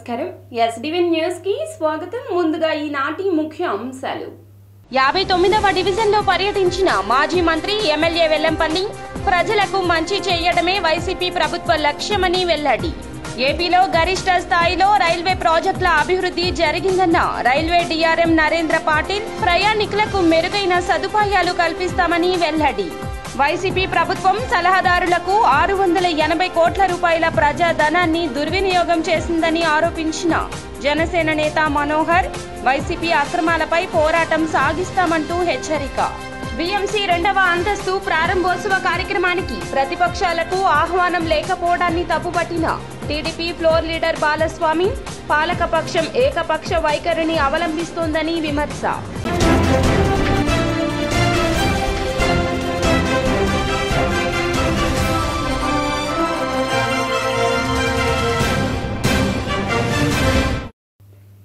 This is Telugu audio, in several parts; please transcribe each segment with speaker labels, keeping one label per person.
Speaker 1: నమస్కారం ఎస్డివిన్ న్యూస్ కి స్వాగతం. ముందుగా ఈనాటి ముఖ్య అంశాలు. 59వ డివిజన్లో పర్యటించిన మాజీ మంత్రి ఎమ్మెల్యే వెల్లంపల్లి ప్రజలకు మంచి చేయడమే వైసీపీ ప్రభుత్వ లక్ష్యమని వెల్లడి. ఏపీలో గరిష్ట స్థాయిలో రైల్వే ప్రాజెక్టుల అభివృద్ధి జరిగిందన్న రైల్వే డీఆర్ఎం నరేంద్ర పాటిల్ ప్రయాణికులకు మెరుగైన సదుపాయాలు కల్పిస్తామని వెల్లడి. వైసీపీ ప్రభుత్వం సలహాదారులకు 680 కోట్ల రూపాయల ప్రజాధనాన్ని దుర్వినియోగం చేసిందని ఆరోపించిన జనసేన నేత మనోహర్ వైసీపీ అక్రమాలపై పోరాటం సాగిస్తామంటూ హెచ్చరిక. బీఎంసీ 2వ అంతస్తు ప్రారంభోత్సవ కార్యక్రమానికి ప్రతిపక్షాలకు ఆహ్వానం లేకపోవడాన్ని తప్పుపట్టిన టీడీపీ ఫ్లోర్ లీడర్ బాలస్వామి పాలకపక్షం ఏకపక్ష వైఖరిని అవలంబిస్తోందని విమర్శ.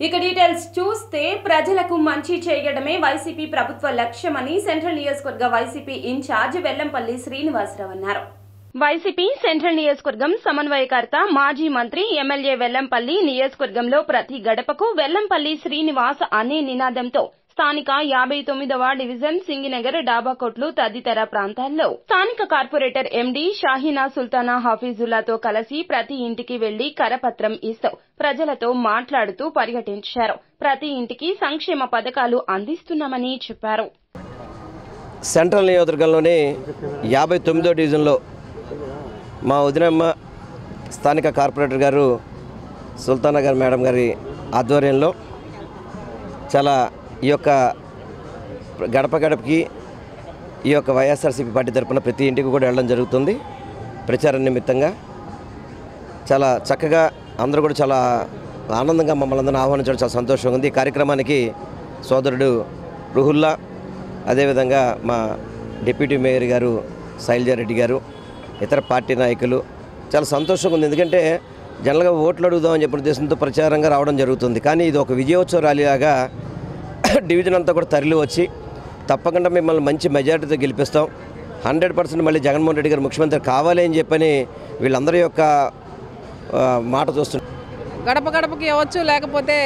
Speaker 1: ఇక డీటెయిల్స్ చూస్తే ప్రజలకు మంచి చేయడమే వైసీపీ ప్రభుత్వ లక్ష్యమని సెంట్రల్ నియోజకవర్గ వైసీపీ ఇన్ఛార్జ్ వెల్లంపల్లి శ్రీనివాసరావు అన్నారు. వైసీపీ సెంట్రల్ నియోజకవర్గం సమన్వయకర్త మాజీ మంత్రి ఎమ్మెల్యే వెల్లంపల్లి నియోజకవర్గంలో ప్రతి గడపకు వెల్లంపల్లి శ్రీనివాస్ అనే నినాదంతో స్థానిక 59వ డివిజన్ సింగినగర్ డాబాకోట్లు తదితర ప్రాంతాల్లో స్థానిక కార్పొరేటర్ ఎండీ షాహీనా సుల్తానా హఫీజుల్లాతో కలిసి ప్రతి ఇంటికి వెళ్లి కరపత్రం ఇస్తూ ప్రజలతో మాట్లాడుతూ పర్యటించారు. ప్రతి ఇంటికి సంక్షేమ పథకాలు అందిస్తున్నామని చెప్పారు.
Speaker 2: సెంట్రల్ నియోజకవర్గంలోని 59వ డివిజన్లో మా వదినమ్మ స్థానిక కార్పొరేటర్ గారు సుల్తానా గారు మేడం గారి ఆధ్వర్యంలో చాలా ఈ యొక్క గడప గడపకి ఈ యొక్క వైఎస్ఆర్సీపీ పార్టీ తరఫున ప్రతి ఇంటికి కూడా వెళ్ళడం జరుగుతుంది. ప్రచార నిమిత్తంగా చాలా చక్కగా అందరూ కూడా చాలా ఆనందంగా మమ్మల్ని అందరినీ ఆహ్వానించడం చాలా సంతోషంగా ఉంది. ఈ కార్యక్రమానికి సోదరుడు రుహుల్లా, అదేవిధంగా మా డిప్యూటీ మేయర్ గారు శైలజారెడ్డి గారు, ఇతర పార్టీ నాయకులు చాలా సంతోషంగా ఉంది. ఎందుకంటే జనరల్గా ఓట్లు అడుగుదామని చెప్పిన ఉద్దేశంతో ప్రచారంగా రావడం జరుగుతుంది. కానీ ఇది ఒక విజయోత్సవ ర్యాలీలాగా డివిజన్ అంతా కూడా తరలి వచ్చి తప్పకుండా మిమ్మల్ని మంచి మెజారిటీతో గెలిపిస్తాం, 100% మళ్ళీ జగన్మోహన్ రెడ్డి గారు ముఖ్యమంత్రి కావాలి అని చెప్పని వీళ్ళందరి యొక్క మాట చూస్తున్నారు.
Speaker 3: గడప గడపకి ఇవ్వచ్చు, లేకపోతే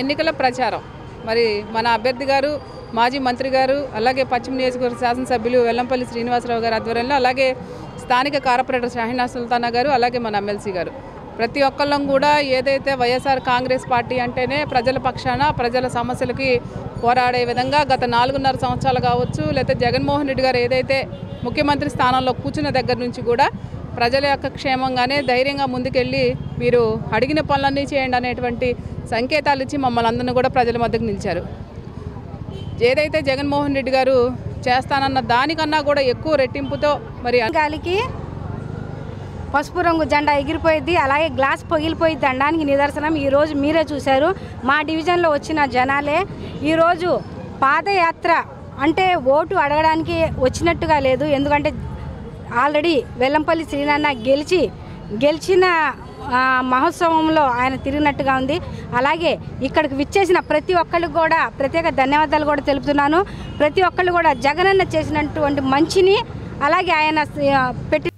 Speaker 3: ఎన్నికల ప్రచారం. మరి మన అభ్యర్థి గారు మాజీ మంత్రి గారు, అలాగే పశ్చిమ నియోజకవర్గ శాసనసభ్యులు వెల్లంపల్లి శ్రీనివాసరావు గారి ఆధ్వర్యంలో, అలాగే స్థానిక కార్పొరేటర్ షాహీనా సుల్తానా గారు, అలాగే మన ఎమ్మెల్సీ గారు ప్రతి ఒక్కళ్ళం కూడా ఏదైతే వైఎస్ఆర్ కాంగ్రెస్ పార్టీ అంటేనే ప్రజల పక్షాన ప్రజల సమస్యలకి పోరాడే విధంగా గత 4.5 సంవత్సరాలు కావచ్చు, లేకపోతే జగన్మోహన్ రెడ్డి గారు ఏదైతే ముఖ్యమంత్రి స్థానంలో కూర్చున్న దగ్గర నుంచి కూడా ప్రజల యొక్క క్షేమంగానే ధైర్యంగా ముందుకెళ్ళి మీరు అడిగిన పనులన్నీ చేయండి అనేటువంటి సంకేతాలు ఇచ్చి మమ్మల్ని అందరినీ కూడా ప్రజల మధ్యకు నిలిచారు. ఏదైతే జగన్మోహన్ రెడ్డి గారు చేస్తానన్న దానికన్నా కూడా ఎక్కువ రెట్టింపుతో మరి
Speaker 4: గాలికి పసుపు రంగు జెండా ఎగిరిపోయింది, అలాగే గ్లాస్ పగిలిపోయింది అనడానికి నిదర్శనం ఈరోజు మీరే చూశారు. మా డివిజన్లో వచ్చిన జనాలే ఈరోజు పాదయాత్ర అంటే ఓటు అడగడానికి వచ్చినట్టుగా లేదు. ఎందుకంటే ఆల్రెడీ వెల్లంపల్లి శ్రీనాన్న గెలిచిన మహోత్సవంలో ఆయన తిరిగినట్టుగా ఉంది. అలాగే ఇక్కడికి విచ్చేసిన ప్రతి ఒక్కరికి కూడా ప్రత్యేక ధన్యవాదాలు కూడా తెలుపుతున్నాను. ప్రతి ఒక్కళ్ళు కూడా జగనన్న చేసినటువంటి మంచిని, అలాగే ఆయన పెట్టి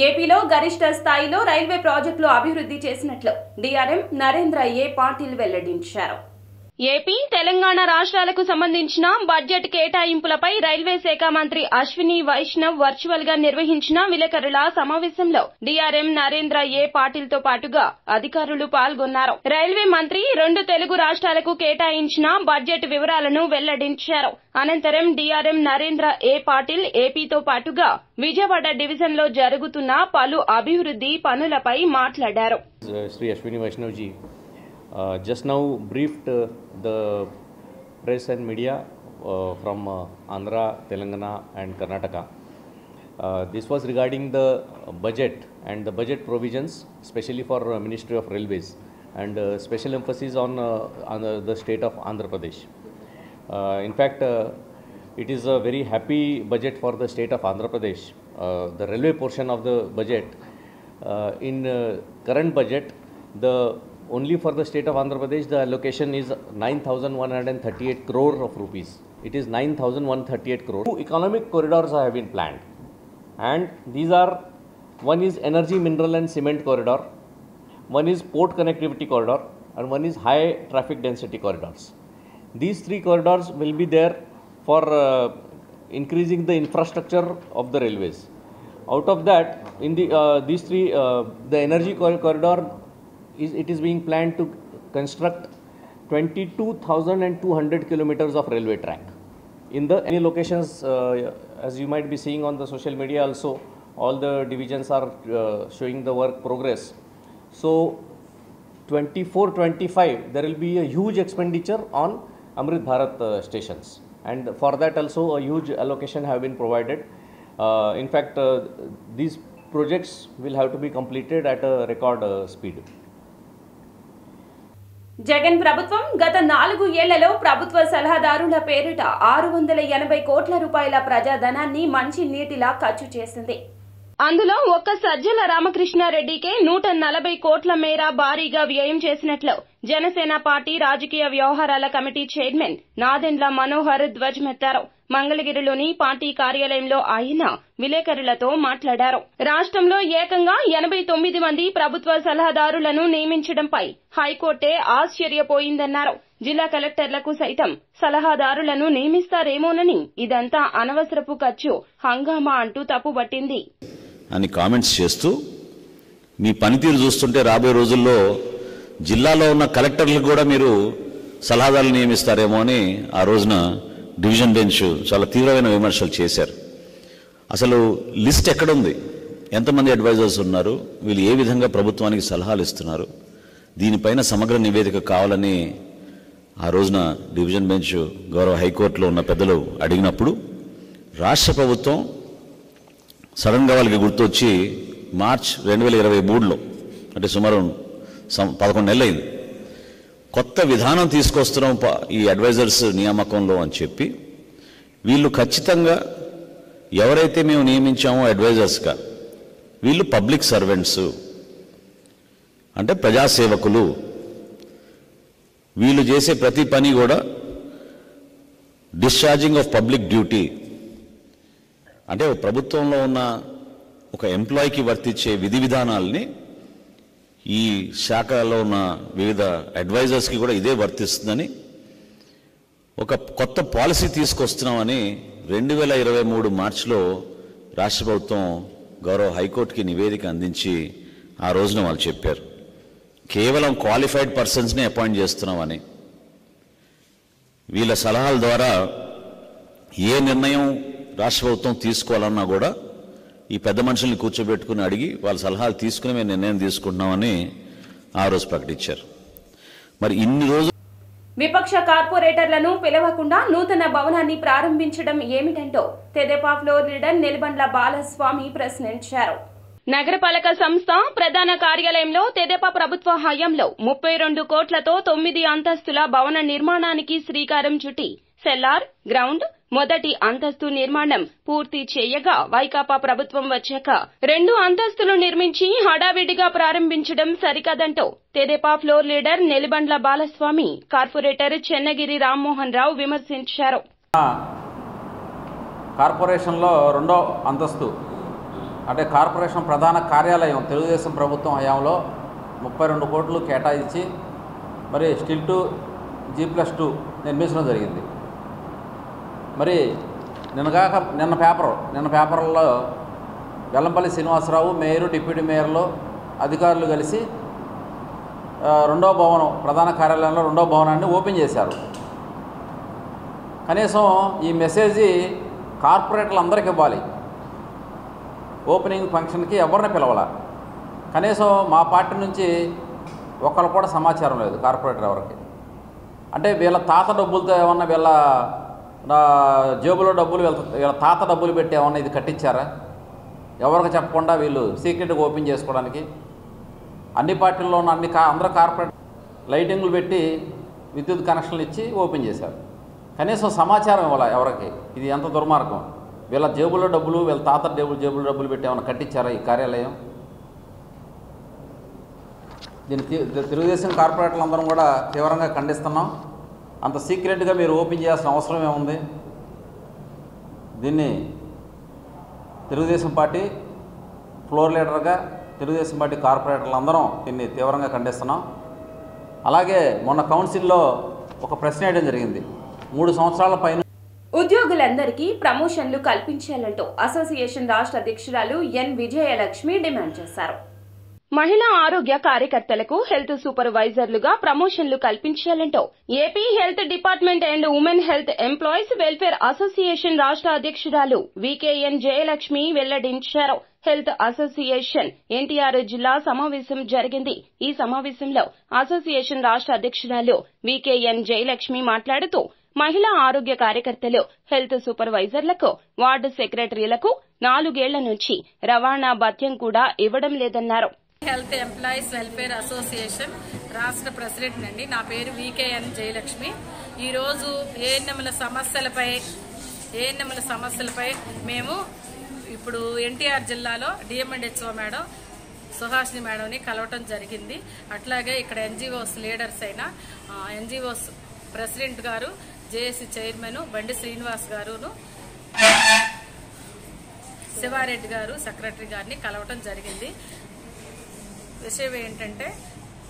Speaker 1: ఏపీలో గరిష్ట స్థాయిలో రైల్వే ప్రాజెక్టులు అభివృద్ధి చేసినట్లు డీఆర్ఎం నరేంద్ర పాటిల్ వెల్లడించారు. ఏపీ, తెలంగాణ రాష్ట్రాలకు సంబంధించిన బడ్జెట్ కేటాయింపులపై రైల్వే శాఖ మంత్రి అశ్విని వైష్ణవ్ వర్చువల్ గా నిర్వహించిన విలేకరుల సమావేశంలో డీఆర్ఎం నరేంద్ర పాటిల్ తో పాటుగా అధికారులు పాల్గొన్నారు. రైల్వే మంత్రి 2 తెలుగు రాష్ట్రాలకు కేటాయించిన బడ్జెట్ వివరాలను వెల్లడించారు. అనంతరం డీఆర్ఎం నరేంద్ర పాటిల్ ఏపీతో పాటుగా విజయవాడ డివిజన్ లో జరుగుతున్న పలు అభివృద్ధి పనులపై మాట్లాడారు.
Speaker 5: Shri Ashwini Vaishnav ji just now briefed the press and media from Andhra, Telangana and Karnataka. This was regarding the budget and the budget provisions, especially for Ministry of Railways, and special emphasis on the state of Andhra Pradesh. In fact, it is a very happy budget for the state of Andhra Pradesh. The railway portion of the budget, in current budget, only for the state of Andhra Pradesh, the allocation is 9,138 crore of rupees. It is 9,138 crore. 2 economic corridors have been planned, and these are, one is energy, mineral and cement corridor, one is port connectivity corridor, and one is high traffic density corridors. These three corridors will be there for increasing the infrastructure of the railways. Out of that, in these three, the energy corridor is being planned to construct 22,200 kilometers of railway track. In the any locations, as you might be seeing on the social media also, all the divisions are showing the work progress. So 24-25 there will be a huge expenditure on Amrit Bharat stations, and for that also a huge allocation have been provided. In fact, these projects will have to be completed at a record speed.
Speaker 1: Jagan ప్రభుత్వం గత 4 ఏళ్లలో ప్రభుత్వ సలహాదారుల పేరిట 680 కోట్ల రూపాయల ప్రజాధనాన్ని మంచి నీటిలా ఖర్చు చేసింది. అందులో ఒక్క సజ్జల రామకృష్ణారెడ్డికే 140 కోట్ల మేర భారీగా వ్యయం చేసినట్లు జనసేన పార్టీ రాజకీయ వ్యవహారాల కమిటీ చైర్మన్ నాదెండ్ల మనోహర్ ధ్వజమెత్తారు. మంగళగిరిలోని పార్టీ కార్యాలయంలో ఆయన విలేకరులతో మాట్లాడారు. రాష్ట్రంలో ఏకంగా 89 మంది ప్రభుత్వ సలహాదారులను నియమించడంపై హైకోర్టే ఆశ్చర్యపోయిందన్నారు. జిల్లా కలెక్టర్లకు సైతం సలహాదారులను నియమిస్తారేమోనని ఇదంతా అనవసరపు ఖర్చు, హంగామా అంటూ తప్పుబట్టింది
Speaker 6: అని కామెంట్స్ చేస్తూ, మీ పనితీరు చూస్తుంటే రాబోయే రోజుల్లో జిల్లాలో ఉన్న కలెక్టర్లకు కూడా మీరు సలహాదారులు నియమిస్తారేమో అని ఆ రోజున డివిజన్ బెంచ్ చాలా తీవ్రమైన విమర్శలు చేశారు. అసలు లిస్ట్ ఎక్కడుంది, ఎంతమంది అడ్వైజర్స్ ఉన్నారు, వీళ్ళు ఏ విధంగా ప్రభుత్వానికి సలహాలు ఇస్తున్నారు, దీనిపైన సమగ్ర నివేదిక కావాలని ఆ రోజున డివిజన్ బెంచ్ గౌరవ హైకోర్టులో ఉన్న పెద్దలు అడిగినప్పుడు రాష్ట్ర ప్రభుత్వం సడన్గా వాళ్ళకి గుర్తొచ్చి మార్చ్ 2023లో, అంటే సుమారు 11 నెలలు అయింది, కొత్త విధానం తీసుకొస్తున్నాం ఈ అడ్వైజర్స్ నియామకంలో అని చెప్పి, వీళ్ళు ఖచ్చితంగా ఎవరైతే మేము నియమించామో అడ్వైజర్స్గా వీళ్ళు పబ్లిక్ సర్వెంట్స్, అంటే ప్రజాసేవకులు, వీళ్ళు చేసే ప్రతి పని కూడా డిశ్చార్జింగ్ ఆఫ్ పబ్లిక్ డ్యూటీ, అంటే ప్రభుత్వంలో ఉన్న ఒక ఎంప్లాయీకి వర్తించే విధి విధానాలని ఈ శాఖలో ఉన్న వివిధ అడ్వైజర్స్కి కూడా ఇదే వర్తిస్తుందని ఒక కొత్త పాలసీ తీసుకొస్తున్నామని 2023 మార్చిలో రాష్ట్ర ప్రభుత్వం గౌరవ హైకోర్టుకి నివేదిక అందించి ఆ రోజున వాళ్ళు చెప్పారు. కేవలం క్వాలిఫైడ్ పర్సన్స్ని అపాయింట్ చేస్తున్నామని, వీళ్ళ సలహాల ద్వారా ఏ నిర్ణయం రాష్ట్ర ప్రభుత్వం తీసుకోవాలన్నా కూడా ఈ పెద్ద మనుషుల్ని కూర్చోబెట్టుకుని అడిగి వాళ్ళ సలహాలు తీసుకుని మేము నిర్ణయం తీసుకుంటున్నామని ఆ రోజు ప్రకటించారు. మరి ఇన్ని రోజులు
Speaker 1: విపక్ష కార్పొరేటర్లను పిలవకుండా నూతన భవనాన్ని ప్రారంభించడం ఏమిటంటో తెదేపా ఫ్లోర్ లీడర్ నిలబండ్ల బాలస్వామి ప్రశ్నించారు. నగరపాలక సంస్థ ప్రధాన కార్యాలయంలో తెదేపా ప్రభుత్వ హయాంలో 32 కోట్లతో 9 అంతస్తుల భవన నిర్మాణానికి శ్రీకారం చుట్టి సెల్లార్, గ్రౌండ్, మొదటి అంతస్తు నిర్మాణం పూర్తి చేయగా వైకాపా ప్రభుత్వం వచ్చాక 2 అంతస్తులు నిర్మించి హడావిడిగా ప్రారంభించడం సరికాదంటూ తెదేపా floor leader Nilabandla Balaswamy corporator Chennagiri Rammohan Rao విమర్శించారు.
Speaker 7: కార్పొరేషన్లో 2వ అంతస్తు అంటే కార్పొరేషన్ ప్రధాన కార్యాలయం తెలుగుదేశం ప్రభుత్వం హయాంలో 32 కోట్లు కేటాయించి మరి స్టిల్ టు G+2 నిర్మించడం జరిగింది. మరి నిన్న పేపర్లో వెల్లంపల్లి శ్రీనివాసరావు, మేయరు, డిప్యూటీ మేయర్లు, అధికారులు కలిసి 2వ భవనం ప్రధాన కార్యాలయంలో 2వ భవనాన్ని ఓపెన్ చేశారు. కనీసం ఈ మెసేజ్ కార్పొరేటర్లు అందరికీ ఇవ్వాలి. ఓపెనింగ్ ఫంక్షన్కి ఎవరిని పిలవాల, కనీసం మా పార్టీ నుంచి ఒకరు కూడా సమాచారం లేదు కార్పొరేటర్ ఎవరికి. అంటే వీళ్ళ తాత డబ్బులతో ఏమన్నా వీళ్ళ జేబులో డబ్బులు వీళ్ళ తాత డబ్బులు పెట్టి ఏమన్నా ఇది కట్టించారా? ఎవరికి చెప్పకుండా వీళ్ళు సీక్రెట్గా ఓపెన్ చేసుకోవడానికి అన్ని పార్టీల్లో ఉన్న అందరూ కార్పొరేట్ లైటింగ్లు పెట్టి విద్యుత్ కనెక్షన్లు ఇచ్చి ఓపెన్ చేశారు. కనీసం సమాచారం ఇవ్వాలి ఎవరికి. ఇది ఎంత దుర్మార్గం. వీళ్ళ జేబులో డబ్బులు, వీళ్ళ తాత జేబులో డబ్బులు పెట్టి ఏమైనా కట్టించారా ఈ కార్యాలయం? దీన్ని తెలుగుదేశం కార్పొరేటర్లు అందరం కూడా తీవ్రంగా ఖండిస్తున్నాం. అంత సీక్రెట్గా మీరు ఓపెన్ చేయాల్సిన అవసరం ఏముంది? దీన్ని తెలుగుదేశం పార్టీ ఫ్లోర్ లీడర్గా తెలుగుదేశం పార్టీ కార్పొరేటర్లు అందరం దీన్ని తీవ్రంగా ఖండిస్తున్నాం. అలాగే మొన్న కౌన్సిల్లో ఒక ప్రశ్న వేయడం జరిగింది. 3 సంవత్సరాల పైన
Speaker 1: ఉద్యోగులందరికీ ప్రమోషన్లు కల్పించాలంటూ అసోసియేషన్ రాష్ట్ర అధ్యక్షురాలు ఎన్ విజయలక్ష్మి డిమాండ్ చేశారు. మహిళా ఆరోగ్య కార్యకర్తలకు హెల్త్ సూపర్వైజర్లుగా ప్రమోషన్లు కల్పించాలంటూ AP health department and women health employees welfare association రాష్ట్ర అధ్యక్షురాలు వికేఎన్ జయలక్ష్మి వెల్లడించారు. హెల్త్ అసోసియేషన్ ఎన్టీఆర్ జిల్లా సమావేశం జరిగింది. ఈ సమావేశంలో అసోసియేషన్ రాష్ట్ర అధ్యక్షురాలు వికేఎన్ జయలక్ష్మి మాట్లాడుతూ మహిళా ఆరోగ్య కార్యకర్తలు హెల్త్ సూపర్వైజర్లకు వార్డు సెక్రటరీలకు 4 ఏళ్ల నుంచి రవాణా భత్యం కూడా ఇవ్వడం లేదన్నారు.
Speaker 8: హెల్త్ ఎంప్లాయీస్ వెల్ఫేర్ అసోసియేషన్ రాష్ట్ర ప్రెసిడెంట్ అండి. నా పేరు వికేఎన్ జయలక్ష్మి. ఈరోజు ఏఎన్ఎంల సమస్యలపై మేము ఇప్పుడు ఎన్టీఆర్ జిల్లాలో డిఎంఎండ్హెచ్ఓ మేడం సుహాసిని మేడంని కలవటం జరిగింది. అట్లాగే ఇక్కడ ఎన్జీఓస్ లీడర్స్ అయిన ఎన్జీఓస్ ప్రెసిడెంట్ గారు, జేఏసీ చైర్మన్ బండి శ్రీనివాస్ గారును, శివారెడ్డి గారు సెక్రటరీ గారిని కలవటం జరిగింది. విషయం ఏంటంటే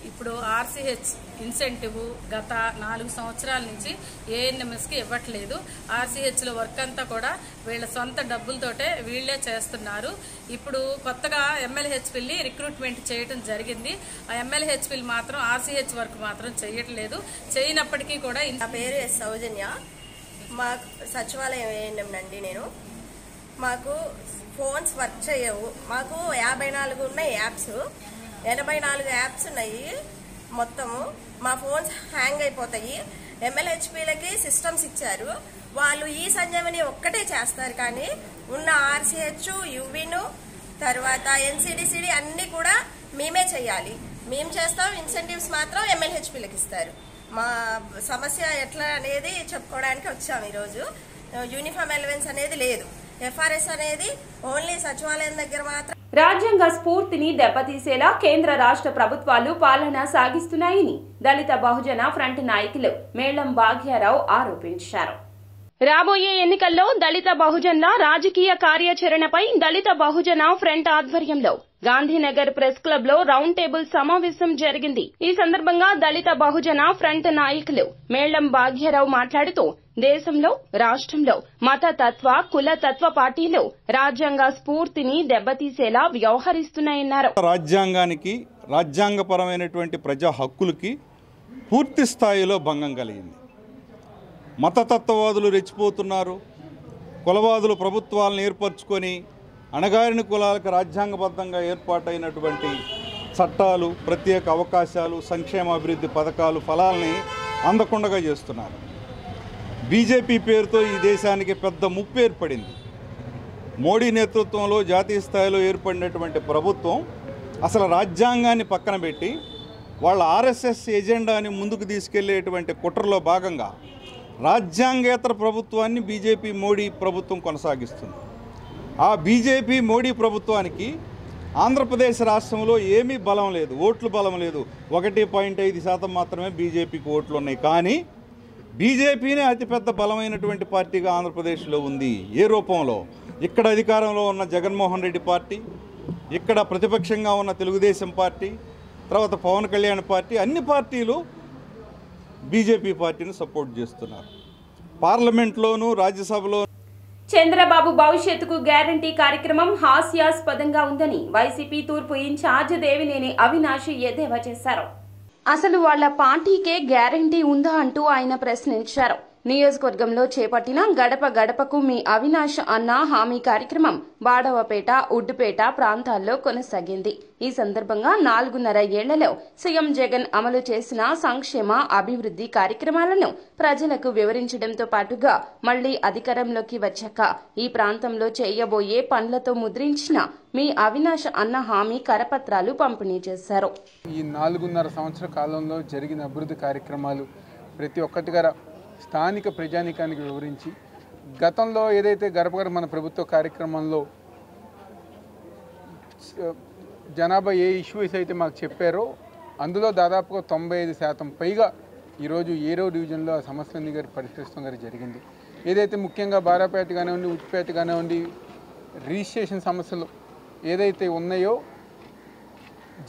Speaker 8: ఇప్పుడు ఆర్సీహెచ్ ఇన్సెంటివ్ గత 4 సంవత్సరాల నుంచి ఏఎన్ఎంఎస్కి ఇవ్వట్లేదు. ఆర్సీహెచ్లో వర్క్ అంతా కూడా వీళ్ళ సొంత డబ్బులతోటే వీళ్లే చేస్తున్నారు. ఇప్పుడు కొత్తగా ఎమ్మెల్యేహెచ్పిల్ని రిక్రూట్మెంట్ చేయడం జరిగింది. ఆ ఎమ్మెల్యేహెచ్పిల్ మాత్రం ఆర్సీహెచ్ వర్క్ మాత్రం చేయట్లేదు. చేయనప్పటికీ కూడా
Speaker 9: నా పేరు ఎస్ సౌజన్య. మాకు సచివాలయం ఏఎన్ఎం నండి. మాకు ఫోన్స్ వర్క్ చేయవు. మాకు 54 ఉన్నాయి యాప్స్, 84 యాప్స్ ఉన్నాయి మొత్తము. మా ఫోన్స్ హ్యాంగ్ అయిపోతాయి. ఎమ్మెల్యేహెచ్పీలకి సిస్టమ్స్ ఇచ్చారు. వాళ్ళు ఈ సంజీవని ఒక్కటే చేస్తారు, కానీ ఉన్న ఆర్సీహెచ్, యువిను, తర్వాత ఎన్సీడీసీడీ అన్ని కూడా మేమే చేయాలి. మేము చేస్తాం. ఇన్సెంటివ్స్ మాత్రం ఎమ్మెల్యేహెచ్పీలకి ఇస్తారు. మా సమస్య ఎట్లా అనేది చెప్పుకోవడానికి వచ్చాము ఈరోజు. యూనిఫామ్ అలవెన్స్ అనేది లేదు. ఎఫ్ఆర్ఎస్ అనేది ఓన్లీ సచివాలయం దగ్గర మాత్రం.
Speaker 1: రాజ్యాంగ స్ఫూర్తిని దెబ్బతీసేలా కేంద్ర రాష్ట్ర ప్రభుత్వాలు పాలన సాగిస్తున్నాయని దళిత బహుజన ఫ్రంట్ నాయకులు మేళం భాగ్యారావు ఆరోపించారు. రాబోయే ఎన్నికల్లో దళిత బహుజనుల రాజకీయ కార్యాచరణపై దళిత బహుజన ఫ్రంట్ ఆధ్వర్యంలో గాంధీనగర్ ప్రెస్ క్లబ్ లో రౌండ్ టేబుల్ సమావేశం జరిగింది. ఈ సందర్భంగా దళిత బహుజన ఫ్రంట్ నాయకులు మేళం భాగ్యారావు మాట్లాడుతూ దేశంలో, రాష్ట్రంలో మతతత్వ, కులతత్వ పార్టీలు రాజ్యాంగ స్ఫూర్తిని దెబ్బతీసేలా వ్యవహరిస్తున్నాయన్నారు.
Speaker 10: రాజ్యాంగానికి, రాజ్యాంగపరమైనటువంటి ప్రజా హక్కులకి పూర్తి స్థాయిలో భంగం కలిగింది. మతతత్వవాదులు రెచ్చిపోతున్నారు. కులవాదులు ప్రభుత్వాలను ఏర్పరచుకొని అణగారిన కులాలకు రాజ్యాంగబద్ధంగా ఏర్పాటైనటువంటి చట్టాలు, ప్రత్యేక అవకాశాలు, సంక్షేమ అభివృద్ధి పథకాలు ఫలాల్ని అందకుండా చేస్తున్నారు. బీజేపీ పేరుతో ఈ దేశానికి పెద్ద ముప్పు ఏర్పడింది. మోడీ నేతృత్వంలో జాతీయ స్థాయిలో ఏర్పడినటువంటి ప్రభుత్వం అసలు రాజ్యాంగాన్ని పక్కన పెట్టి వాళ్ళ ఆర్ఎస్ఎస్ ఎజెండాని ముందుకు తీసుకెళ్లేటువంటి కుట్రలో భాగంగా రాజ్యాంగేతర ప్రభుత్వాన్ని బీజేపీ మోడీ ప్రభుత్వం కొనసాగిస్తుంది. ఆ బీజేపీ మోడీ ప్రభుత్వానికి ఆంధ్రప్రదేశ్ రాష్ట్రంలో ఏమీ బలం లేదు, ఓట్లు బలం లేదు. 1.5% మాత్రమే బీజేపీకి ఓట్లు ఉన్నాయి. కానీ బీజేపీనే అతిపెద్ద బలమైనటువంటి పార్టీగా ఆంధ్రప్రదేశ్లో ఉంది. ఏ రూపంలో? ఇక్కడ అధికారంలో ఉన్న జగన్మోహన్ రెడ్డి పార్టీ, ఇక్కడ ప్రతిపక్షంగా ఉన్న తెలుగుదేశం పార్టీ, తర్వాత పవన్ కళ్యాణ్ పార్టీ, అన్ని పార్టీలు బీజేపీ పార్టీని సపోర్ట్ చేస్తున్నారు. పార్లమెంట్లోనూ రాజ్యసభలో
Speaker 1: చంద్రబాబు భవిష్యత్తుకు గ్యారంటీ కార్యక్రమం హాస్యాస్పదంగా ఉందని వైసీపీ తూర్పు ఇన్ఛార్జ్ దేవినేని అవినాష్ ఎద్దేవా చేశారు. అసలు వాళ్ల పార్టీకే గ్యారంటీ ఉందా అంటూ ఆయన ప్రశ్నించారు. నియోజకవర్గంలో చేపట్టిన గడప గడపకు మీ అవినాష్ అన్న హామీ కార్యక్రమం బాడవపేట, ఉడ్డుపేట ప్రాంతాల్లో కొనసాగింది. ఈ సందర్భంగా 4.5 ఏళ్లలో సీఎం జగన్ అమలు చేసిన సంక్షేమ, అభివృద్ధి కార్యక్రమాలను ప్రజలకు వివరించడంతో పాటుగా మళ్లీ అధికారంలోకి వచ్చాక ఈ ప్రాంతంలో చేయబోయే పనులతో ముద్రించిన మీ అవినాష్ అన్న హామీ కరపత్రాలు పంపిణీ చేశారు.
Speaker 11: ఈ 4.5 సంవత్సర కాలంలో జరిగిన అభివృద్ధి కార్యక్రమాలు ప్రతి ఒక్కటిగా స్థానిక ప్రజానీకానికి వివరించి, గతంలో ఏదైతే గడప మన ప్రభుత్వ కార్యక్రమంలో జనాభా ఏ ఇష్యూస్ అయితే మాకు చెప్పారో అందులో దాదాపుగా 95% పైగా ఈరోజు ఏరో డివిజన్లో ఆ సమస్యలన్నీ గారి పరిష్కరిస్తాం జరిగింది. ఏదైతే ముఖ్యంగా బారాపేట కానివ్వండి, ఉచ్చిపేట కానివ్వండి, రిజిస్ట్రేషన్ సమస్యలు ఏదైతే ఉన్నాయో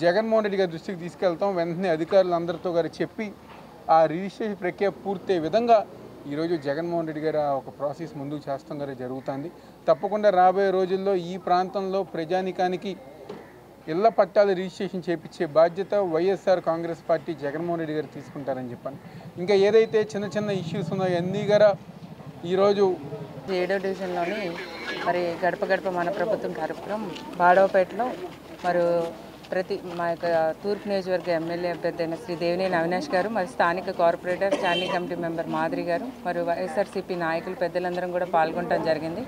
Speaker 11: జగన్మోహన్ రెడ్డి గారి దృష్టికి తీసుకెళ్తాం. వెంటనే అధికారులందరితో గారు చెప్పి ఆ రిజిస్ట్రేషన్ ప్రక్రియ పూర్తయ్యే విధంగా ఈరోజు జగన్మోహన్ రెడ్డి గారు ఒక ప్రాసెస్ ముందుకు చేస్తాం గారు జరుగుతుంది. తప్పకుండా రాబోయే రోజుల్లో ఈ ప్రాంతంలో ప్రజానికానికి ఇళ్ల పట్టాల రిజిస్ట్రేషన్ చేయించే బాధ్యత వైఎస్ఆర్ కాంగ్రెస్ పార్టీ జగన్మోహన్ రెడ్డి గారు తీసుకుంటారని చెప్పాను. ఇంకా ఏదైతే చిన్న చిన్న ఇష్యూస్ ఉన్నాయో అన్నీ గారా ఈరోజు
Speaker 12: 7వ డివిజన్లోని మరి గడప గడప మన ప్రభుత్వం కార్యక్రమం బాడవపేటలో మరి మా యొక్క తూర్పు నియోజకవర్గ ఎమ్మెల్యే అభ్యర్థి అయిన శ్రీ దేవినేని అవినాష్ గారు, మరి స్థానిక corporator standing committee member Madhuri గారు, మరియు వైఎస్ఆర్సీపీ నాయకులు పెద్దలందరం కూడా పాల్గొనడం జరిగింది.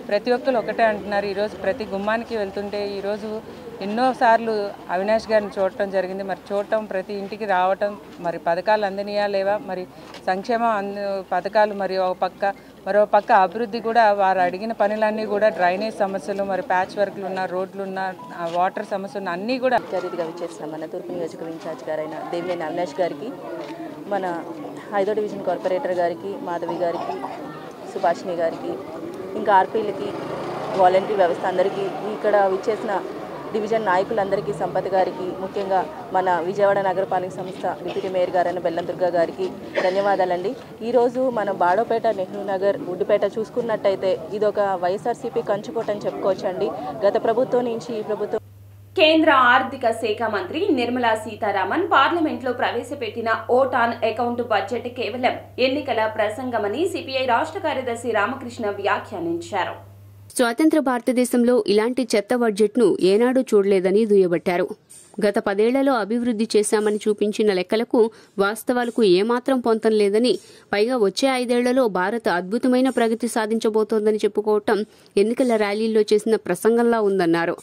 Speaker 12: ప్రతి ఒక్కరు ఒకటే అంటున్నారు, ఈరోజు ప్రతి గుమ్మానికి వెళ్తుంటే ఈరోజు ఎన్నోసార్లు అవినాష్ గారిని చూడటం జరిగింది. మరి చూడటం, ప్రతి ఇంటికి రావటం, మరి పథకాలు అందనియా లేవా, మరి సంక్షేమ పథకాలు, మరి మరో పక్క అభివృద్ధి కూడా వారు అడిగిన పనులన్నీ కూడా డ్రైనేజ్ సమస్యలు, మరి ప్యాచ్ వర్క్లు ఉన్న రోడ్లు ఉన్న వాటర్ సమస్యలు అన్నీ కూడా
Speaker 13: అతిథిగా విచ్చేసిన మన తూర్పు నియోజకవర్గ ఇన్ఛార్జ్ గారైన దేవినేని అవినాష్ గారికి, మన 5వ డివిజన్ కార్పొరేటర్ గారికి, మాధవి గారికి, సుభాషిణి గారికి, ఇంకా ఆర్పీలకి, వాలంటరీ వ్యవస్థ అందరికీ, ఇక్కడ విచ్చేసిన డివిజన్ నాయకులందరికీ, సంపత్ గారికి, ముఖ్యంగా మన విజయవాడ నగరపాలక సంస్థ డిప్యూటీ మేయర్ గారైన బెల్లం దుర్గా గారికి ధన్యవాదాలండి. ఈరోజు మన బాడోపేట, నెహ్రూ నగర్, ఉడ్డుపేట చూసుకున్నట్టయితే ఇదొక వైఎస్ఆర్సీపీ కంచుకోట అని చెప్పుకోవచ్చండి. గత ప్రభుత్వం నుంచి ఈ ప్రభుత్వం
Speaker 1: కేంద్ర ఆర్థిక శాఖ మంత్రి నిర్మలా సీతారామన్ పార్లమెంట్లో ప్రవేశపెట్టిన ఓట్ ఆన్ అకౌంట్ బడ్జెట్ కేవలం ఎన్నికల ప్రసంగమని సిపిఐ రాష్ట్ర కార్యదర్శి రామకృష్ణ వ్యాఖ్యానించారు.
Speaker 14: స్వాతంత్ర భారతదేశంలో ఇలాంటి చెత్త బడ్జెట్ను ఏనాడూ చూడలేదని దుయ్యబట్టారు. గత 10 ఏళ్లలో అభివృద్ధి చేశామని చూపించిన లెక్కలకు వాస్తవాలకు ఏమాత్రం పొంతం లేదని, పైగా వచ్చే 5 ఏళ్లలో భారత్ అద్భుతమైన ప్రగతి సాధించబోతోందని చెప్పుకోవటం ఎన్నికల ర్యాలీల్లో చేసిన ప్రసంగంలా ఉందన్నారు.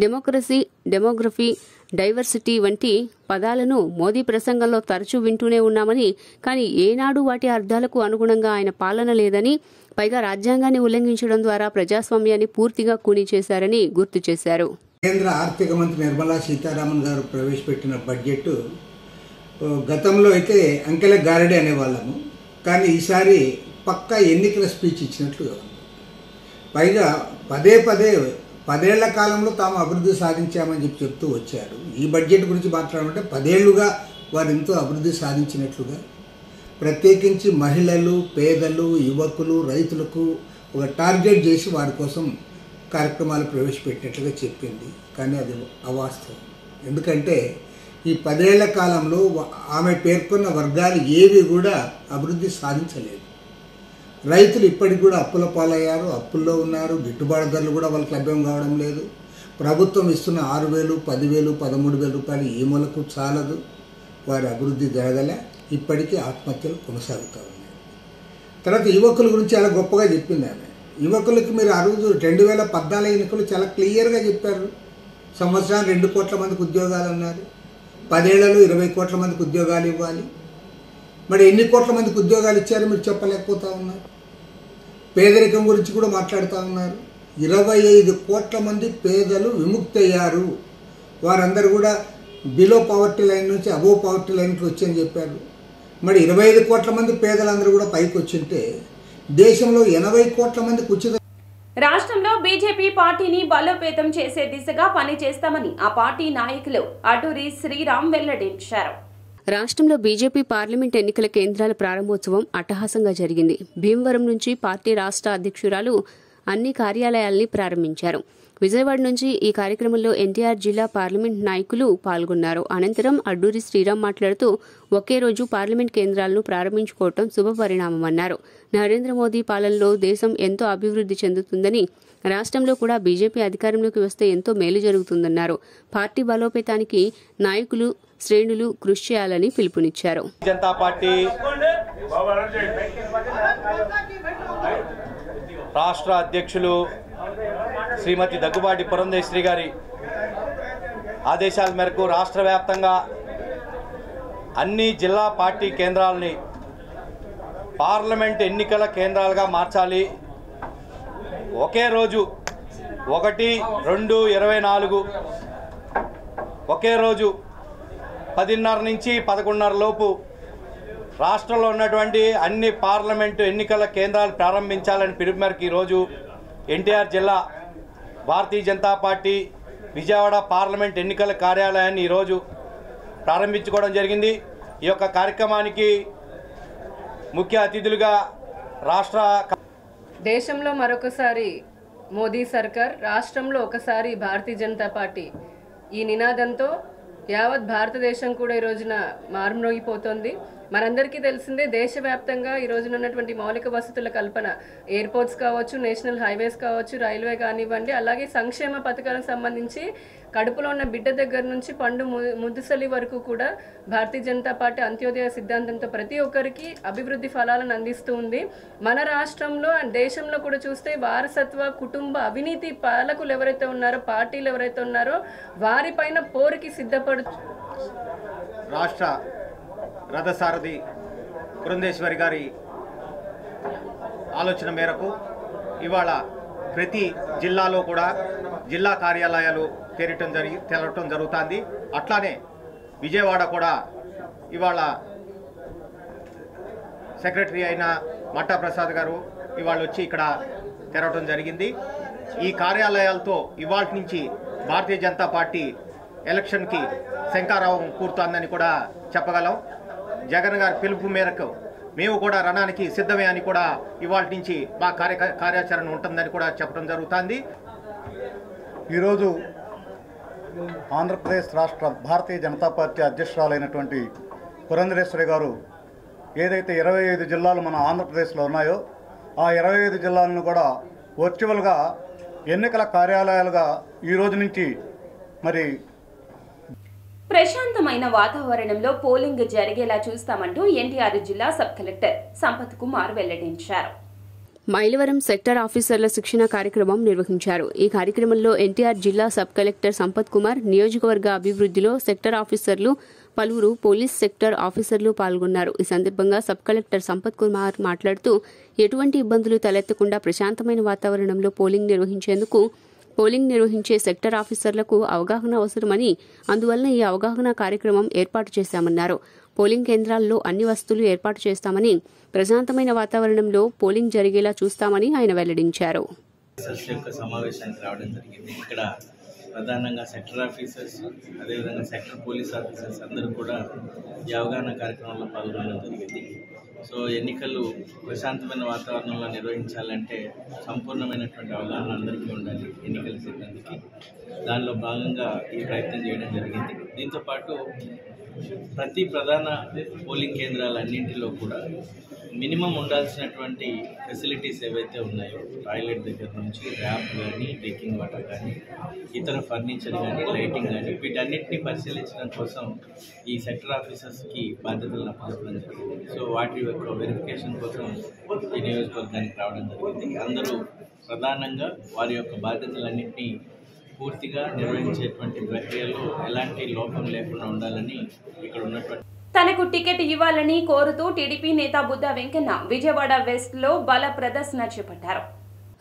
Speaker 14: డెమోక్రసీ, డెమోగ్రఫీ, డైవర్సిటీ వంటి పదాలను మోదీ ప్రసంగంలో తరచూ వింటూనే ఉన్నామని, కానీ ఏనాడు వాటి అర్థాలకు అనుగుణంగా ఆయన పాలన లేదని, పైగా రాజ్యాంగాన్ని ఉల్లంఘించడం ద్వారా ప్రజాస్వామ్యాన్ని పూర్తిగా కూనీ చేశారని గుర్తు చేశారు.
Speaker 15: కేంద్ర ఆర్థిక మంత్రి నిర్మలా సీతారామన్ గారు ప్రవేశపెట్టిన బడ్జెట్ గతంలో అయితే అంకెల గారడి అనేవాళ్ళము, కానీ ఈసారి పక్కా ఎన్నికల స్పీచ్ ఇచ్చినట్లు, పైగా పదే 10 ఏళ్ల కాలంలో తాము అభివృద్ధి సాధించామని చెప్తూ వచ్చారు. ఈ బడ్జెట్ గురించి మాట్లాడాలంటే 10 ఏళ్లుగా వారు ఎంతో అభివృద్ధి సాధించినట్లుగా, ప్రత్యేకించి మహిళలు, పేదలు, యువకులు, రైతులకు ఒక టార్గెట్ చేసి వారి కోసం కార్యక్రమాలు ప్రవేశపెట్టినట్లుగా చెప్పింది. కానీ అది అవాస్తవం. ఎందుకంటే ఈ 10 ఏళ్ల కాలంలో ఆమె పేర్కొన్న వర్గాలు ఏవి కూడా అభివృద్ధి సాధించలేదు. రైతులు ఇప్పటికి కూడా అప్పుల పాలయ్యారు, అప్పుల్లో ఉన్నారు. గిట్టుబాటు ధరలు కూడా వాళ్ళకి లభ్యం కావడం లేదు. ప్రభుత్వం ఇస్తున్న 6,000, 10,000, 13,000 రూపాయలు ఈ మూలకు చాలదు. వారి అభివృద్ధి జరగలే. ఇప్పటికీ ఆత్మహత్యలు కొనసాగుతూ ఉన్నాయి. తర్వాత యువకుల గురించి చాలా గొప్పగా చెప్పింది ఆమె. యువకులకు మీరు ఆ రోజు 2014 ఎన్నికలు చాలా క్లియర్గా చెప్పారు. సంవత్సరానికి 2 కోట్ల మందికి ఉద్యోగాలు అన్నారు. 10 ఏళ్లలో 20 కోట్ల మందికి ఉద్యోగాలు ఇవ్వాలి. మరి ఎన్ని కోట్ల మందికి ఉద్యోగాలు ఇచ్చారో మీరు చెప్పలేకపోతా ఉన్నారు. పేదరికం గురించి కూడా మాట్లాడుతూ ఉన్నారు. 25 కోట్ల మంది పేదలు విముక్తి అయ్యారు. వారందరూ కూడా బిలో పవర్టీ లైన్ నుంచి అబోవ్ పవర్టీ లైన్కి వచ్చని చెప్పారు. మరి 25 కోట్ల మంది పేదలందరూ కూడా పైకి వచ్చింటే దేశంలో 80 కోట్ల మందికి ఉచిత.
Speaker 1: రాష్ట్రంలో బీజేపీ పార్టీని బలోపేతం చేసే దిశగా పనిచేస్తామని ఆ పార్టీ నాయకులు అటూరి శ్రీరామ్ వెల్లడించారు.
Speaker 14: రాష్ట్రంలో బీజేపీ పార్లమెంట్ ఎన్నికల కేంద్రాల ప్రారంభోత్సవం అట్టహాసంగా జరిగింది. భీమవరం నుంచి పార్టీ రాష్ట్ర అధ్యక్షురాలు అన్ని కార్యాలయాల్ని ప్రారంభించారు. విజయవాడ నుంచి ఈ కార్యక్రమంలో ఎన్టీఆర్ జిల్లా పార్లమెంట్ నాయకులు పాల్గొన్నారు. అనంతరం అడ్డూరి శ్రీరామ్ మాట్లాడుతూ ఒకే రోజు పార్లమెంట్ కేంద్రాలను ప్రారంభించుకోవడం శుభపరిణామమన్నారు. నరేంద్ర మోదీ పాలనలో దేశం ఎంతో అభివృద్ధి చెందుతుందని, రాష్ట్రంలో కూడా బీజేపీ అధికారంలోకి వస్తే ఎంతో మేలు జరుగుతుందన్నారు. పార్టీ బలోపేతానికి నాయకులు, శ్రేణులు కృషి చేయాలని పిలుపునిచ్చారు.
Speaker 16: జనతా పార్టీ రాష్ట్ర అధ్యక్షులు శ్రీమతి దగ్గుబాటి పురంధేశ్వరి గారి ఆదేశాల మేరకు రాష్ట్ర వ్యాప్తంగా అన్ని జిల్లా పార్టీ కేంద్రాలని పార్లమెంట్ ఎన్నికల కేంద్రాలుగా మార్చాలి. ఒకే రోజు 1/2/24 ఒకే రోజు 10:30 నుంచి 11:30 లోపు రాష్ట్రంలో ఉన్నటువంటి అన్ని పార్లమెంటు ఎన్నికల కేంద్రాలు ప్రారంభించాలని పిలుపు మేరకు ఈరోజు ఎన్టీఆర్ జిల్లా భారతీయ జనతా పార్టీ విజయవాడ పార్లమెంట్ ఎన్నికల కార్యాలయాన్ని ఈరోజు ప్రారంభించుకోవడం జరిగింది. ఈ యొక్క కార్యక్రమానికి ముఖ్య అతిథులుగా రాష్ట్ర
Speaker 17: దేశంలో మరొకసారి మోదీ సర్కార్, రాష్ట్రంలో ఒకసారి భారతీయ జనతా పార్టీ ఈ నినాదంతో యావత్ భారతదేశం కూడా ఈ రోజున మారుమ్రోగిపోతుంది. మనందరికీ తెలిసిందే, దేశవ్యాప్తంగా ఈ రోజున ఉన్నటువంటి మౌలిక వసతుల కల్పన, ఎయిర్పోర్ట్స్ కావచ్చు, నేషనల్ హైవేస్ కావచ్చు, రైల్వే కానివ్వండి, అలాగే సంక్షేమ పథకాలకు సంబంధించి కడుపులో ఉన్న బిడ్డ దగ్గర నుంచి పండు ముదుసలి వరకు కూడా భారతీయ జనతా పార్టీ అంత్యోదయ సిద్ధాంతంతో ప్రతి ఒక్కరికి అభివృద్ధి ఫలాలను అందిస్తూ ఉంది. మన రాష్ట్రంలో అండ్ దేశంలో కూడా చూస్తే వారసత్వ, కుటుంబ, అవినీతి పాలకులు ఎవరైతే ఉన్నారో, పార్టీలు ఎవరైతే ఉన్నారో వారిపైన పోరుకి సిద్ధపడు.
Speaker 18: రాష్ట్ర రథసారథి పురంధేశ్వరి గారి ఆలోచన మేరకు ఇవాళ ప్రతి జిల్లాలో కూడా జిల్లా కార్యాలయాలు తెరవటం జరుగుతుంది. అట్లానే విజయవాడ కూడా ఇవాళ సెక్రటరీ అయిన మట్టా ప్రసాద్ గారు ఇవాళ వచ్చి ఇక్కడ తెరవటం జరిగింది. ఈ కార్యాలయాలతో ఇవాళ నుంచి భారతీయ జనతా పార్టీ ఎలక్షన్కి శంఖారావం కూరుతోందని కూడా చెప్పగలం. జగన్ గారి పిలుపు మేరకు మేము కూడా రణానికి సిద్ధమే అని కూడా ఇవాళ నుంచి మా కార్యాచరణ ఉంటుందని కూడా చెప్పడం జరుగుతుంది.
Speaker 19: ఈరోజు ఆంధ్రప్రదేశ్ రాష్ట్ర భారతీయ జనతా పార్టీ అధ్యక్షురాలైనటువంటి పురంధరేశ్వరి గారు ఏదైతే 25 జిల్లాలు మన ఆంధ్రప్రదేశ్లో ఉన్నాయో ఆ 25 జిల్లాలను కూడా వర్చువల్గా ఎన్నికల కార్యాలయాలుగా ఈరోజు నుంచి మరి
Speaker 1: ప్రశాంతమైన వాతావరణంలో పోలింగ్ జరిగేలా చూస్తామంటూ ఎన్టీఆర్ జిల్లా సబ్ కలెక్టర్ సంపత్ కుమార్ వెల్లడించారు.
Speaker 14: మైలవరం సెక్టర్ ఆఫీసర్ల శిక్షణ కార్యక్రమం నిర్వహించారు. ఈ కార్యక్రమంలో ఎన్టీఆర్ జిల్లా సబ్ కలెక్టర్ సంపత్ కుమార్, నియోజకవర్గ అభివృద్ధిలో సెక్టర్ ఆఫీసర్లు, పలువురు పోలీస్ సెక్టర్ ఆఫీసర్లు పాల్గొన్నారు. ఈ సందర్భంగా సబ్ కలెక్టర్ సంపత్ కుమార్ మాట్లాడుతూ ఎటువంటి ఇబ్బందులు తలెత్తకుండా ప్రశాంతమైన వాతావరణంలో పోలింగ్ నిర్వహించే సెక్టర్ ఆఫీసర్లకు అవగాహన అవసరమని, అందువల్ల ఈ అవగాహన కార్యక్రమం ఏర్పాటు చేశామన్నారు. పోలింగ్ కేంద్రాల్లో అన్ని వసతులు ఏర్పాటు చేస్తామని, ప్రశాంతమైన వాతావరణంలో పోలింగ్ జరిగేలా చూస్తామని ఆయన వెల్లడించారు.
Speaker 20: సమావేశానికి రావడం జరిగింది. ఇక్కడ ప్రధానంగా సెక్టర్ ఆఫీసర్స్, అదేవిధంగా సెక్టర్ పోలీస్ ఆఫీసర్స్ అందరూ కూడా ఈ అవగాహన కార్యక్రమంలో పాల్గొనడం జరిగింది. సో ఎన్నికలు ప్రశాంతమైన వాతావరణంలో నిర్వహించాలంటే సంపూర్ణమైనటువంటి అవగాహన అందరికీ ఉండాలి ఎన్నికల సిబ్బందికి. దానిలో భాగంగా ఈ ప్రయత్నం చేయడం జరిగింది. దీంతోపాటు ప్రతి ప్రధాన పోలింగ్ కేంద్రాలన్నింటిలో కూడా మినిమం ఉండాల్సినటువంటి ఫెసిలిటీస్ ఏవైతే ఉన్నాయో, టాయిలెట్ దగ్గర నుంచి ర్యాప్ కానీ, డ్రింకింగ్ వాటర్ కానీ, ఇతర ఫర్నిచర్ కానీ, లైటింగ్ కానీ, వీటన్నిటిని పరిశీలించడం కోసం ఈ సెక్టర్ ఆఫీసర్స్కి బాధ్యతలను అప్పగించడం జరిగింది. సో వాటి యొక్క వెరిఫికేషన్ కోసం ఈ నియోజకవర్గానికి రావడం జరిగింది. అందరూ ప్రధానంగా వారి యొక్క బాధ్యతలన్నింటినీ పూర్తిగా నిర్వహించేటువంటి ప్రక్రియలో ఎలాంటి లోపం లేకుండా ఉండాలని ఇక్కడ ఉన్నటువంటి
Speaker 1: తనకు టికెట్ ఇవ్వాలని కోరుతూ టీడీపీ నేత బుద్ధా వెంకన్న విజయవాడ వెస్ట్ లో బల ప్రదర్శన చేపట్టారు.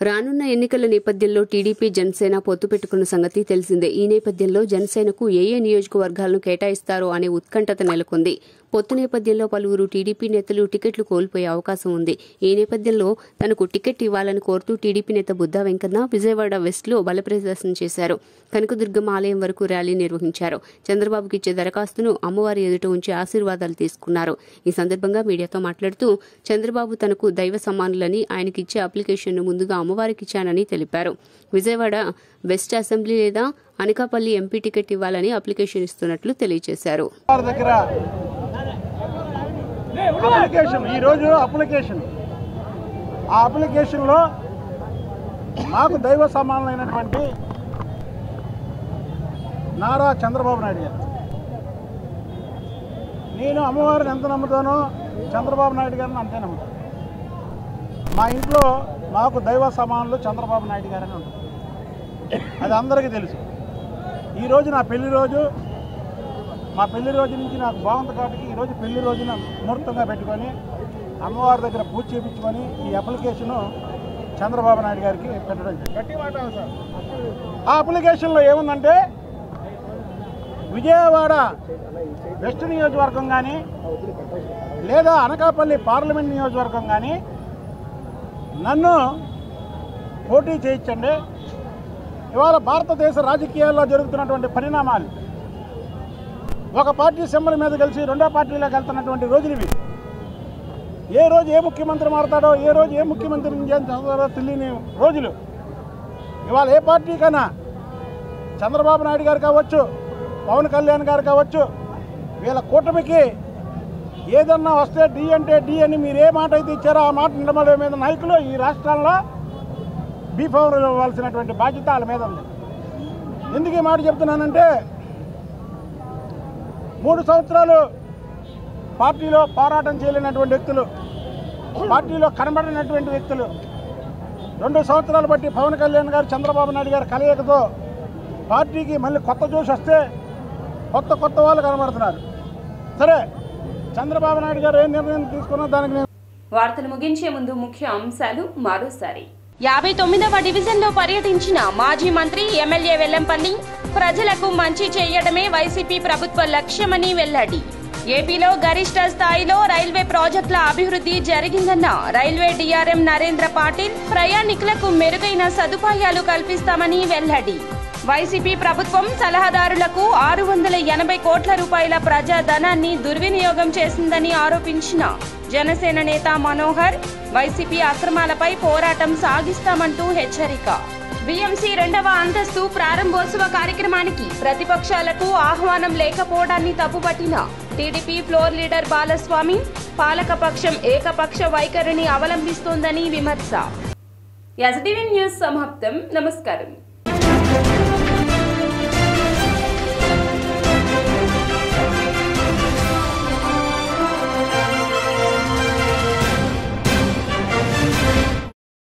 Speaker 14: రానున్న ఎన్నికల నేపథ్యంలో టీడీపీ, జనసేన పొత్తు పెట్టుకున్న సంగతి తెలిసిందే. ఈ నేపథ్యంలో జనసేనకు ఏ నియోజకవర్గాలను కేటాయిస్తారో అనే ఉత్కంఠత నెలకొంది. పొత్తు నేపథ్యంలో పలువురు టీడీపీ నేతలు టికెట్లు కోల్పోయే అవకాశం ఉంది. ఈ నేపథ్యంలో తనకు టికెట్ ఇవ్వాలని కోరుతూ టీడీపీ నేత బుద్ధా వెంకన్న విజయవాడ వెస్ట్ లో బల ప్రదర్శన చేశారు. కనకదుర్గమ్మ ఆలయం వరకు ర్యాలీ నిర్వహించారు. చంద్రబాబుకి ఇచ్చే దరఖాస్తును అమ్మవారి ఎదుట ఉంచి ఆశీర్వాదాలు తీసుకున్నారు. ఈ సందర్భంగా మీడియాతో మాట్లాడుతూ చంద్రబాబు తనకు దైవ సమానులని, ఆయనకిచ్చే అప్లికేషన్ను ముందుగా అమ్మవారికి ఇచ్చానని తెలిపారు. విజయవాడ వెస్ట్ అసెంబ్లీ లేదా అనకాపల్లి ఎంపీ టికెట్ ఇవ్వాలని అప్లికేషన్ ఇస్తున్నట్లు తెలియజేశారు.
Speaker 21: ఈరోజు ఆ అప్లికేషన్లో నాకు దైవ సమానమైనటువంటి నారా చంద్రబాబు నాయుడు గారు, నేను అమ్మవారిని ఎంత నమ్ముతానో చంద్రబాబు నాయుడు గారిని అంతే నమ్ముతాను. మా ఇంట్లో మాకు దైవ సమానులు చంద్రబాబు నాయుడు గారని ఉంటుంది, అది అందరికీ తెలుసు. ఈరోజు నా పెళ్లి రోజు, మా పెళ్లి రోజు నుంచి నాకు బాగుంది కాబట్టి ఈరోజు పెళ్లి రోజున ముహూర్తంగా పెట్టుకొని అమ్మవారి దగ్గర పూజ చేయించుకొని ఈ అప్లికేషను చంద్రబాబు నాయుడు గారికి పెట్టడం జరిగింది. ఆ అప్లికేషన్లో ఏముందంటే విజయవాడ వెస్ట్ నియోజకవర్గం కానీ లేదా అనకాపల్లి పార్లమెంట్ నియోజకవర్గం కానీ నన్ను పోటీ చేయించండి, ఇవాళ భారతదేశ రాజకీయాల్లో జరుగుతున్నటువంటి పరిణామాలు, ఒక పార్టీ సింబల్ మీద కలిసి రెండో పార్టీలోకి వెళ్తున్నటువంటి రోజులు ఇవి. ఏ రోజు ఏ ముఖ్యమంత్రి మారుతాడో, ఏ రోజు ఏ ముఖ్యమంత్రిని చేస్తాడో తెలియని రోజులు. ఇవాళ ఏ పార్టీకైనా చంద్రబాబు నాయుడు గారు కావచ్చు, పవన్ కళ్యాణ్ గారు కావచ్చు, వీళ్ళ కూటమికి ఏదన్నా వస్తే డి అంటే డి అని మీరు ఏ మాట అయితే ఇచ్చారో ఆ మాట నిలబడే మీద నాయకులు ఈ రాష్ట్రాల్లో బీఫామ్ ఇవ్వాల్సినటువంటి బాధ్యత వాళ్ళ మీద ఉంది. ఎందుకు ఈ మాట చెప్తున్నానంటే 3 సంవత్సరాలు పార్టీలో పోరాటం చేయలేనటువంటి వ్యక్తులు, పార్టీలో కనబడినటువంటి వ్యక్తులు 2 సంవత్సరాలు బట్టి పవన్ కళ్యాణ్ గారు చంద్రబాబు నాయుడు గారు కలయికతో పార్టీకి మళ్ళీ కొత్త జోష్ వస్తే కొత్త వాళ్ళు కనబడుతున్నారు. సరే, చంద్రబాబు నాయుడు గారు ఏ నిర్ణయం తీసుకున్నా దానికి
Speaker 1: వార్తలు ముగించే ముందు ముఖ్య అంశాలు మరోసారి. 59వ డివిజన్లో పర్యటించిన మాజీ మంత్రి ఎమ్మెల్యే వెల్లంపల్లి ప్రజలకు మంచి చేయడమే వైసీపీ ప్రభుత్వ లక్ష్యమని వెల్లడి. ఏపీలో గరిష్ట స్థాయిలో రైల్వే ప్రాజెక్టుల అభివృద్ధి జరిగిందన్న రైల్వే డీఆర్ఎం నరేంద్ర పాటిల్ ప్రయాణికులకు మెరుగైన సదుపాయాలు కల్పిస్తామని వెల్లడి. వైసీపీ ప్రభుత్వం సలహాదారులకు 680 కోట్ల రూపాయల ప్రజాధనాన్ని దుర్వినియోగం చేసిందని ఆరోపించిన జనసేన నేత మనోహర్ వైసీపీ అక్రమాలపై పోరాటం సాగిస్తామంటూ హెచ్చరిక. బీఎంసీ 2వ అంతస్తు ప్రారంభోత్సవ కార్యక్రమానికి ప్రతిపక్షాలకు ఆహ్వానం లేకపోవడాన్ని తప్పుపట్టిన టీడీపీ ఫ్లోర్ లీడర్ బాలస్వామి పాలకపక్షం ఏకపక్ష వైఖరిని అవలంబిస్తోందని విమర్శ. ఎస్టీవీ న్యూస్ సమాప్తం. నమస్కారం.